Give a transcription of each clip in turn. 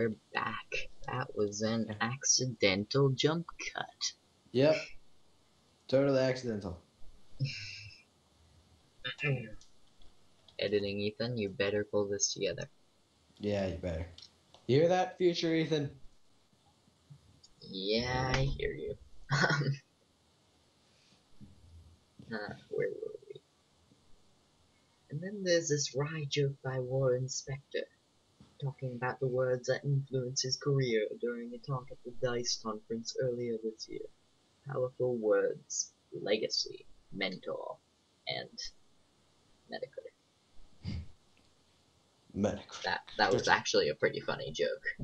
we're back. That was an accidental jump cut. Yep. Totally accidental. Editing Ethan, you better pull this together. Yeah, you better. You hear that, future Ethan? Yeah, I hear you. Where were we? And then there's this wry joke by Warren Spector, talking about the words that influenced his career during a talk at the DICE conference earlier this year. Powerful words: legacy, mentor, and Metacritic. Metacritic. That was actually a pretty funny joke.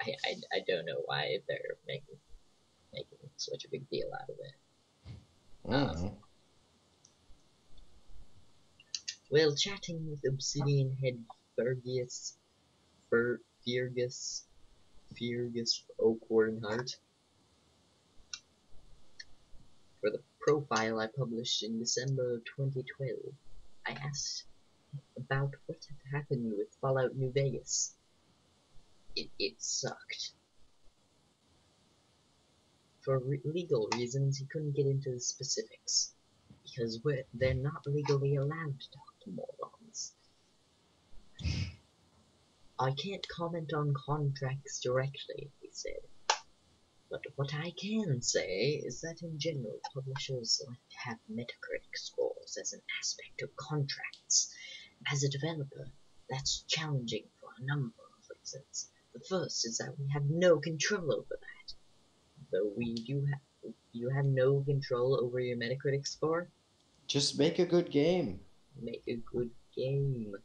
I don't know why they're making such a big deal out of it. Well, chatting with Obsidian head Fergus Oakhornhart for the profile I published in December of 2012, I asked about what had happened with Fallout New Vegas. It sucked. For legal reasons, he couldn't get into the specifics, because they're not legally allowed to talk to morons. I can't comment on contracts directly, he said. But what I can say is that in general, publishers like to have Metacritic scores as an aspect of contracts. As a developer, that's challenging for a number of reasons. The first is that we have no control over that. Though you have no control over your Metacritic score? Just make a good game. Make a good game.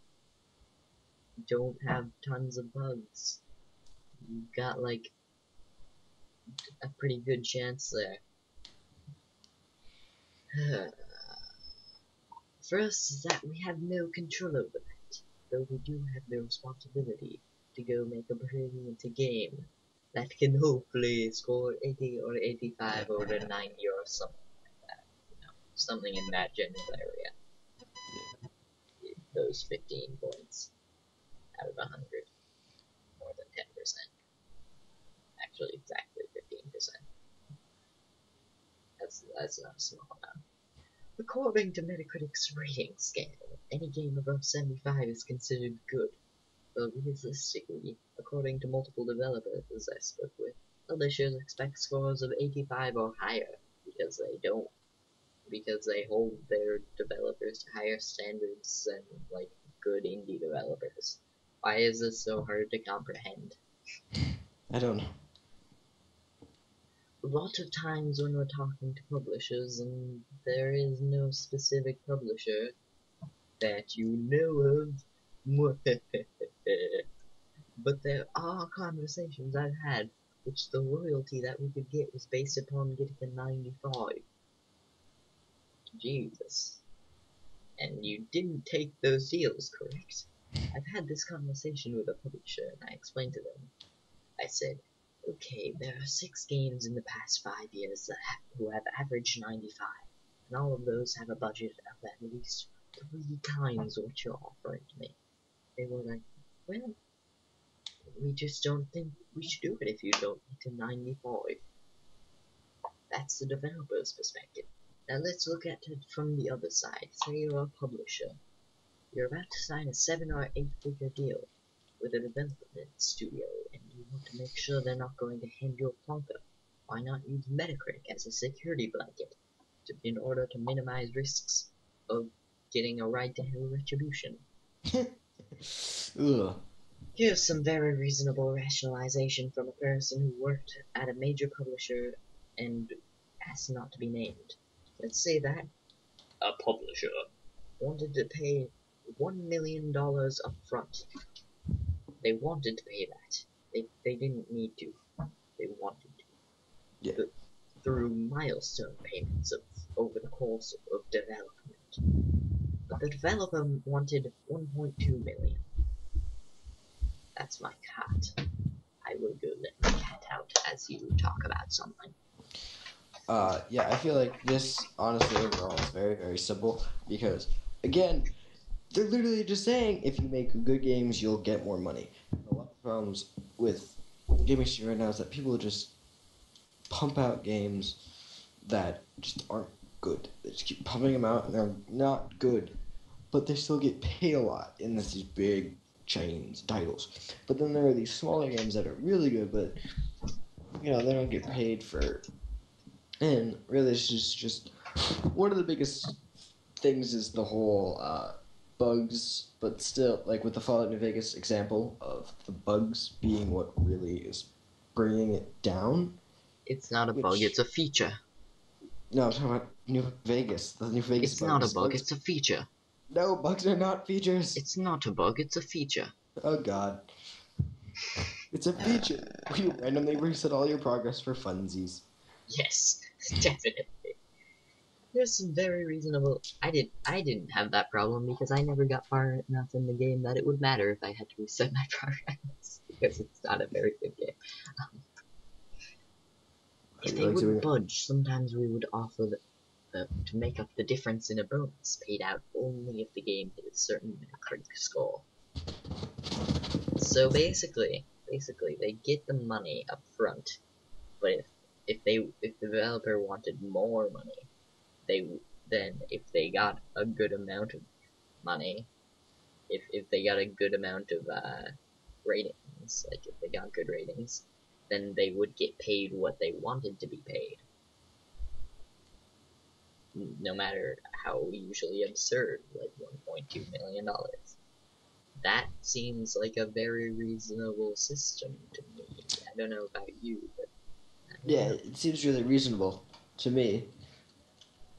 Don't have tons of bugs. You've got like a pretty good chance there. First is that we have no control over that, though we do have the responsibility to go make a brilliant game that can hopefully score 80 or 85 or 90 or something like that. You know, something in that general area. Yeah. Those 15 points out of 100. More than 10%. Actually, exactly 15%. That's not a small amount. According to Metacritic's rating scale, any game above 75 is considered good. But realistically, according to multiple developers I spoke with, publishers expect scores of 85 or higher because they hold their developers to higher standards than like good indie developers. Why is this so hard to comprehend? I don't know. A lot of times when we're talking to publishers, and there is no specific publisher that you know of, but there are conversations I've had which the royalty that we could get was based upon getting a 95. Jesus. And you didn't take those deals, correct? I've had this conversation with a publisher, and I explained to them. I said, okay, there are 6 games in the past 5 years who have averaged 95, and all of those have a budget of at least 3 times what you're offering to me. They were like, well, we just don't think we should do it if you don't get to 95. That's the developer's perspective. Now let's look at it from the other side. Say you're a publisher. You're about to sign a 7 or 8 figure deal with a development studio, and you want to make sure they're not going to hand you a plonker. Why not use Metacritic as a security blanket in order to minimize risks of getting a right to hell retribution? Ugh. Here's some very reasonable rationalization from a person who worked at a major publisher and asked not to be named. Let's say that a publisher wanted to pay $1 million up front. They wanted to pay that. They didn't need to. They wanted to. Yeah. Through milestone payments over the course of development. But the developer wanted $1.2 million. That's my cat. I will go let my cat out as you talk about something. Yeah, I feel like this, honestly, overall is very, very simple because, again, they're literally just saying if you make good games, you'll get more money. A lot of problems with gaming industry right now is that people just pump out games that just aren't good. They just keep pumping them out, and they're not good, but they still get paid a lot in these big chains titles. But then there are these smaller games that are really good, but they don't get paid for. And really, it's just one of the biggest things is the whole bugs, but still, like with the Fallout New Vegas example of the bugs being what really is bringing it down. It's not a bug, Which it's a feature. no, I'm talking about New Vegas. The New Vegas It's not a bugs. bug, Bugs. it's a feature. No, bugs are not features. It's not a bug, it's a feature. Oh God, it's a feature. We randomly reset all your progress for funsies. Yes, definitely. There's some very reasonable. I didn't have that problem because I never got far enough in the game that it would matter if I had to reset my progress because it's not a very good game. If they wouldn't budge, sometimes we would offer to make up the difference in a bonus paid out only if the game hit a certain Metacritic score. So basically, they get the money up front, but if the developer wanted more money, if they got a good amount of money, if they got a good amount of ratings, like if they got good ratings, then they would get paid what they wanted to be paid, no matter how usually absurd, like $1.2 million. That seems like a very reasonable system to me. I don't know about you, but Yeah, it seems really reasonable to me.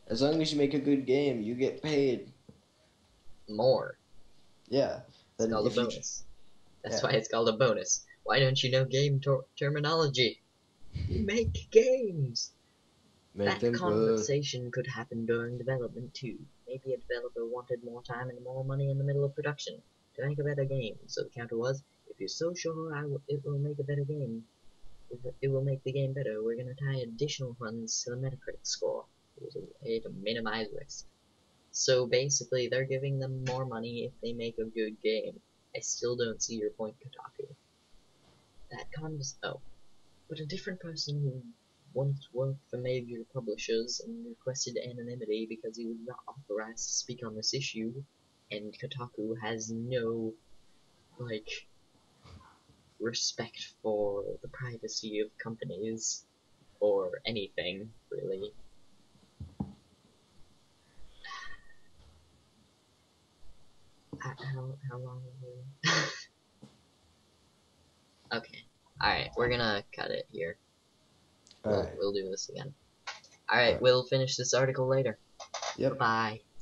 As long as you make a good game, you get paid. more. Yeah. It's Then called a if you, bonus. That's yeah, why it's called a bonus. Why don't you know game terminology? You make games. make That them good. conversation could happen during development too. Maybe a developer wanted more time and more money in the middle of production to make a better game. So the counter was, if you're so sure it will make a better game, it will make the game better, we're going to tie additional funds to the Metacritic score. It was a way to minimize risk. So basically, they're giving them more money if they make a good game. I still don't see your point, Kotaku. Oh, but a different person who once worked for major publishers and requested anonymity because he was not authorized to speak on this issue, and Kotaku has no, like, respect for the privacy of companies or anything, really. How long are we? Okay. Alright, we're gonna cut it here. All right. We'll do this again. All Alright, right. we'll finish this article later. Yep. Bye-bye.